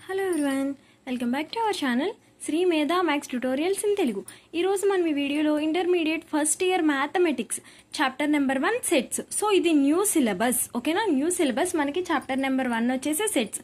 Hello everyone, welcome back to our channel Sri Medha maths tutorials in Telugu. ఈరోజు మనం ఈ వీడియోలో intermediate first year mathematics chapter number 1 sets. So ఇది new syllabus, ఓకేనా? New syllabus మనకి chapter number 1 వచ్చేసి సెట్స్.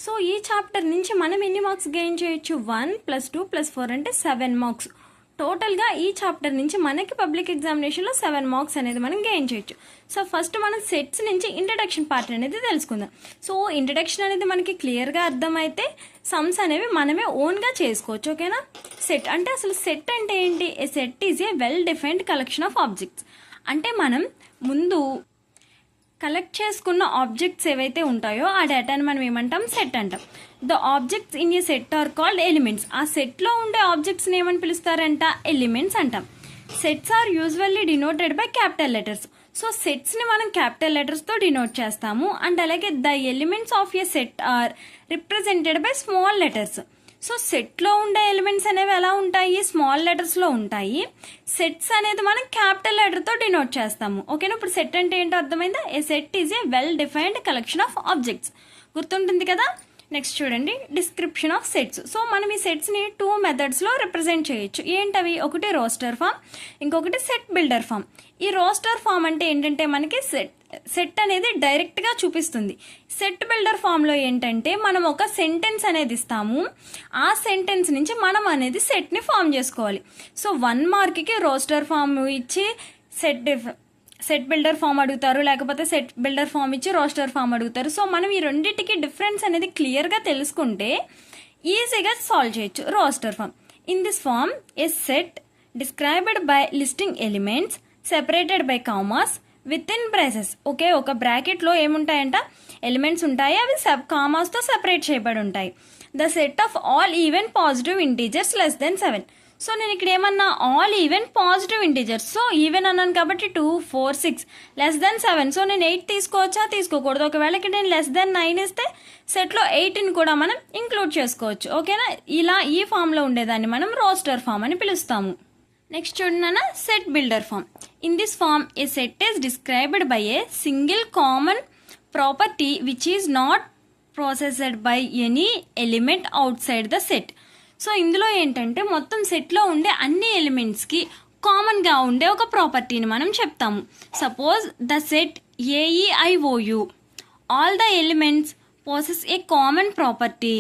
సో ఈ చాప్టర్ నుంచి మనం ఎన్ని మార్క్స్ గెయిన్ చేయొచ్చు? 1 + 2 + 4 అంటే 7 మార్క్స్. టోటల్గా ఈ చాప్టర్ నుంచి మనకి పబ్లిక్ ఎగ్జామినేషన్లో 7 మార్క్స్ అనేది మనం గెయిన్ చేయొచ్చు. సో ఫస్ట్ మనం సెట్స్ నుంచి ఇంట్రడక్షన్ పార్ట్ అనేది తెలుసుకుందాం. సో ఇంట్రడక్షన్ అనేది మనకి క్లియర్గా అర్థమైతే సమ్స్ అనేవి మనమే ఓన్గా చేసుకోవచ్చు, ఓకేనా? సెట్ అంటే అసలు సెట్ అంటే ఏంటి? A set is a well defined collection of objects. అంటే మనం ముందు కలెక్ట్ చేసుకున్న ఆబ్జెక్ట్స్ ఏవైతే ఉంటాయో ఆ డేటాని మనం ఏమంటాం? సెట్ అంటాం. The objects in a set are called elements. ఆ సెట్లో ఉండే ఆబ్జెక్ట్స్ని ఏమని పిలుస్తారంట? ఎలిమెంట్స్ అంటాం. Sets are usually denoted by capital letters. So సెట్స్ని మనం క్యాపిటల్ లెటర్స్తో డినోట్ చేస్తాము. అండ్ అలాగే the elements of a set are represented by small letters. So సెట్లో ఉండే ఎలిమెంట్స్ అనేవి ఎలా ఉంటాయి? స్మాల్ లెటర్స్లో ఉంటాయి. సెట్స్ అనేది మనం క్యాపిటల్ లెటర్తో డినోట్ చేస్తాము, ఓకేనా? ఇప్పుడు సెట్ అంటే ఏంటో అర్థమైందా? A set is a well defined collection of objects. గుర్తుంటుంది కదా? నెక్స్ట్ చూడండి, డిస్క్రిప్షన్ ఆఫ్ సెట్స్. సో మనం ఈ సెట్స్ని 2 మెథడ్స్లో రిప్రజెంట్ చేయొచ్చు. ఏంటవి? ఒకటి రోస్టర్ ఫామ్, ఇంకొకటి సెట్ బిల్డర్ ఫామ్. ఈ రోస్టర్ ఫామ్ అంటే ఏంటంటే మనకి సెట్ అనేది డైరెక్ట్గా చూపిస్తుంది. సెట్ బిల్డర్ ఫామ్లో ఏంటంటే మనం ఒక సెంటెన్స్ అనేది ఇస్తాము. ఆ సెంటెన్స్ నుంచి మనం అనేది సెట్ని ఫామ్ చేసుకోవాలి. సో 1 మార్క్కి రోస్టర్ ఫామ్ ఇచ్చి సెట్ బిల్డర్ ఫామ్ అడుగుతారు, లేకపోతే సెట్ బిల్డర్ ఫామ్ ఇచ్చి రోస్టర్ ఫామ్ అడుగుతారు. సో మనం ఈ రెండింటికి డిఫరెన్స్ అనేది క్లియర్గా తెలుసుకుంటే ఈజీగా సాల్వ్ చేయొచ్చు. Roster form. In this form a set described by listing elements separated by commas within braces. Okay, ఒక బ్రాకెట్లో ఏముంటాయంట? ఎలిమెంట్స్ ఉంటాయి, అవి కామాస్తో సెపరేట్ చేయబడి ఉంటాయి. The set of all even positive integers less than 7. So నేను ఇక్కడ ఏమన్నా? All even positive integers. So even అన్నాను కాబట్టి 2, 4, 6 లెస్ దెన్ 7. సో నేను 8 తీసుకోవచ్చా? తీసుకోకూడదు. ఒకవేళ ఇక్కడ నేను లెస్ దెన్ 9 ఇస్తే సెట్లో 8ని కూడా మనం ఇంక్లూడ్ చేసుకోవచ్చు, ఓకేనా? ఇలా ఈ ఫామ్లో ఉండేదాన్ని మనం రోస్టర్ ఫామ్ అని పిలుస్తాము. నెక్స్ట్ చూడండి, set builder form. In this form a set is described by a single common property which is not processed by any element outside the set. So ఇందులో ఏంటంటే మొత్తం సెట్లో ఉండే అన్ని ఎలిమెంట్స్కి కామన్గా ఉండే ఒక ప్రాపర్టీని మనం చెప్తాము. Suppose the set AEIOU, all the elements possess a common property,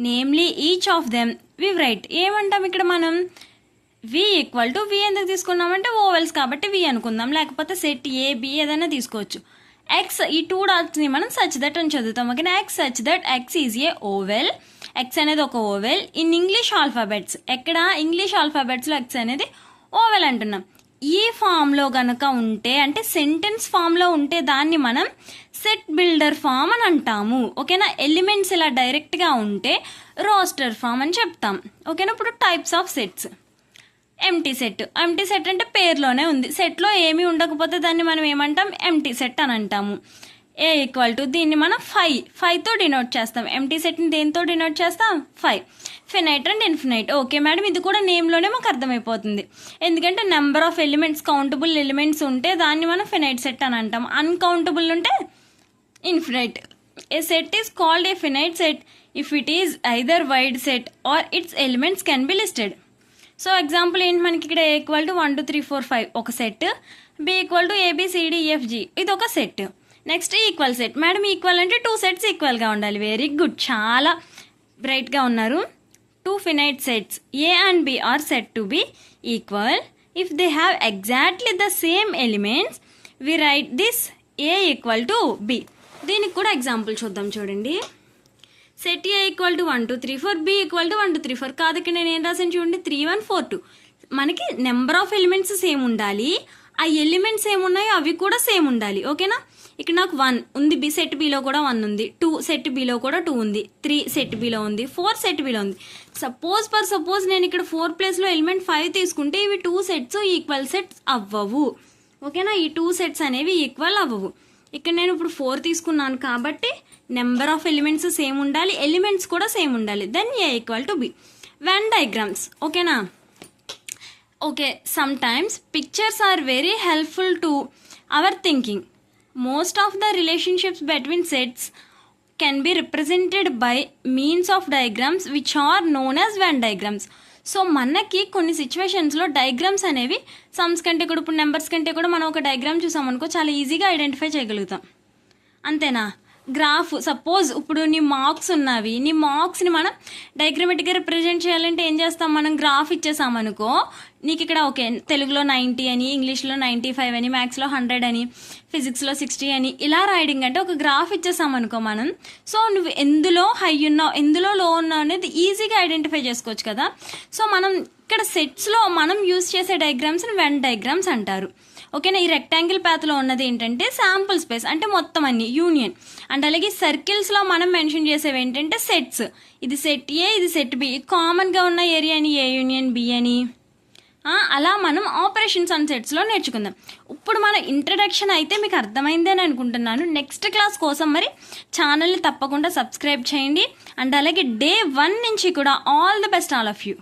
namely each of them we write. ఏమంటాం ఇక్కడ మనం? V = V ఎందుకు తీసుకున్నామంటే ఓవెల్స్ కాబట్టి V అనుకుందాం, లేకపోతే సెట్ AB ఏదైనా తీసుకోవచ్చు. X, ఈ 2 డాట్స్ని మనం సచ్ దట్ అని చదువుతాం, ఓకేనా? X such that X is a vowel. X అనేది ఒక ఓవెల్ ఇన్ ఇంగ్లీష్ ఆల్ఫాబెట్స్. ఎక్కడ? ఇంగ్లీష్ ఆల్ఫాబెట్స్లో X అనేది ఓవెల్ అంటున్నాం. ఈ ఫామ్లో గనక ఉంటే, అంటే సెంటెన్స్ ఫామ్లో ఉంటే దాన్ని మనం సెట్ బిల్డర్ ఫామ్ అని అంటాము, ఓకేనా? ఎలిమెంట్స్ ఇలా డైరెక్ట్గా ఉంటే రోస్టర్ ఫామ్ అని చెప్తాం, ఓకేనా? ఇప్పుడు types of sets. Empty set. Empty set అంటే పేరులోనే ఉంది. సెట్లో ఏమీ ఉండకపోతే దాన్ని మనం ఏమంటాం? ఎంటీ సెట్ అని అంటాము. A = దీన్ని మనం 5తో డినోట్ చేస్తాం. ఎంటీ సెట్ని దేంతో డినోట్ చేస్తాం? 5. Finite and infinite. Okay madam, ఇది కూడా నేమ్లోనే మాకు అర్థమైపోతుంది. ఎందుకంటే number of elements, countable elements ఉంటే దాన్ని మనం ఫినైట్ సెట్ అని అంటాం. అన్కౌంటబుల్ ఉంటే infinite. A set is called a finite set if it is either void set or its elements can be listed. So example ఏంటి మనకి ఇక్కడ? A = 1, 2, 3, 4, 5 ఒక సెట్. B = ABCDEFG ఇది ఒక set. Next equal set. Madam equal అంటే 2 sets ఈక్వల్గా ఉండాలి. Very good, చాలా బ్రైట్గా ఉన్నారు. 2 finite sets A and B are said to be equal if they have exactly the same elements. We write this A = B. దీనికి కూడా example చూద్దాం. చూడండి, సెట్ A = 1, 2, 3, 4, B = 1, 2, 3, 4. కాదు, ఇక్కడ నేను ఏం రాసాను చూడండి, 3, 1, 4, 2. మనకి నెంబర్ ఆఫ్ ఎలిమెంట్స్ సేమ్ ఉండాలి, ఆ ఎలిమెంట్స్ ఏమున్నాయో అవి కూడా సేమ్ ఉండాలి, ఓకేనా? ఇక్కడ నాకు 1 ఉంది, B సెట్ Bలో కూడా 1 ఉంది, 2 సెట్ Bలో కూడా 2 ఉంది, 3 సెట్ Bలో ఉంది, 4 సెట్ Bలో ఉంది. సపోజ్ నేను ఇక్కడ 4 ప్లేస్లో ఎలిమెంట్ 5 తీసుకుంటే ఇవి 2 సెట్స్ ఈక్వల్ సెట్స్ అవ్వవు, ఓకేనా? ఈ 2 సెట్స్ అనేవి ఈక్వల్ అవ్వవు. ఇక్కడ నేను ఇప్పుడు 4 తీసుకున్నాను కాబట్టి నెంబర్ ఆఫ్ ఎలిమెంట్స్ సేమ్ ఉండాలి, ఎలిమెంట్స్ కూడా సేమ్ ఉండాలి. Then A = B. Venn diagrams, ఓకేనా? Okay, sometimes pictures are very helpful to our thinking. Most of the relationships between sets can be represented by means of diagrams which are known as Venn diagrams. So మనకి కొన్ని సిచ్యువేషన్స్లో diagrams అనేవి sums కంటే కూడా, ఇప్పుడు numbers కంటే కూడా మనం ఒక డయాగ్రామ్ చూసామనుకో చాలా ఈజీగా ఐడెంటిఫై చేయగలుగుతాం. అంతేనా? గ్రాఫ్ సపోజ్ ఇప్పుడు నీ మార్క్స్ ఉన్నవి, నీ మార్క్స్ని మనం డయాగ్రమెటిక్గా రిప్రజెంట్ చేయాలంటే ఏం చేస్తాం, మనం గ్రాఫ్ ఇచ్చేసామనుకో నీకు ఇక్కడ ఓకే తెలుగులో 90 అని, ఇంగ్లీష్లో 95 అని, మ్యాథ్స్లో 100 అని, ఫిజిక్స్లో 60 అని ఇలా రాయడింగ్ అంటే ఒక గ్రాఫ్ ఇచ్చేసామనుకో మనం. సో నువ్వు ఎందులో హై ఉన్నావు ఎందులో లో ఉన్నావు అనేది ఈజీగా ఐడెంటిఫై చేసుకోవచ్చు కదా. సో మనం ఇక్కడ సెట్స్లో మనం యూజ్ చేసే డయాగ్రామ్స్ని వెన్ డయాగ్రామ్స్ అంటారు. ఓకేనా? ఈ రెక్టాంగిల్ ప్యాత్లో ఉన్నది ఏంటంటే శాంపుల్ స్పేస్ అంటే మొత్తం అన్ని యూనియన్. అండ్ అలాగే సర్కిల్స్లో మనం మెన్షన్ చేసేవి ఏంటంటే సెట్స్. ఇది సెట్ ఏ, ఇది సెట్ బి, కామన్గా ఉన్న ఏరియాని ఏ యూనియన్ బి అని. అలా మనం ఆపరేషన్స్ ఆన్ సెట్స్లో నేర్చుకుందాం. ఇప్పుడు మన ఇంట్రడక్షన్ అయితే మీకు అర్థమైందని అనుకుంటున్నాను. నెక్స్ట్ క్లాస్ కోసం మరి ఛానల్ని తప్పకుండా సబ్స్క్రైబ్ చేయండి. అండ్ అలాగే Day 1 నుంచి కూడా all the best all of you.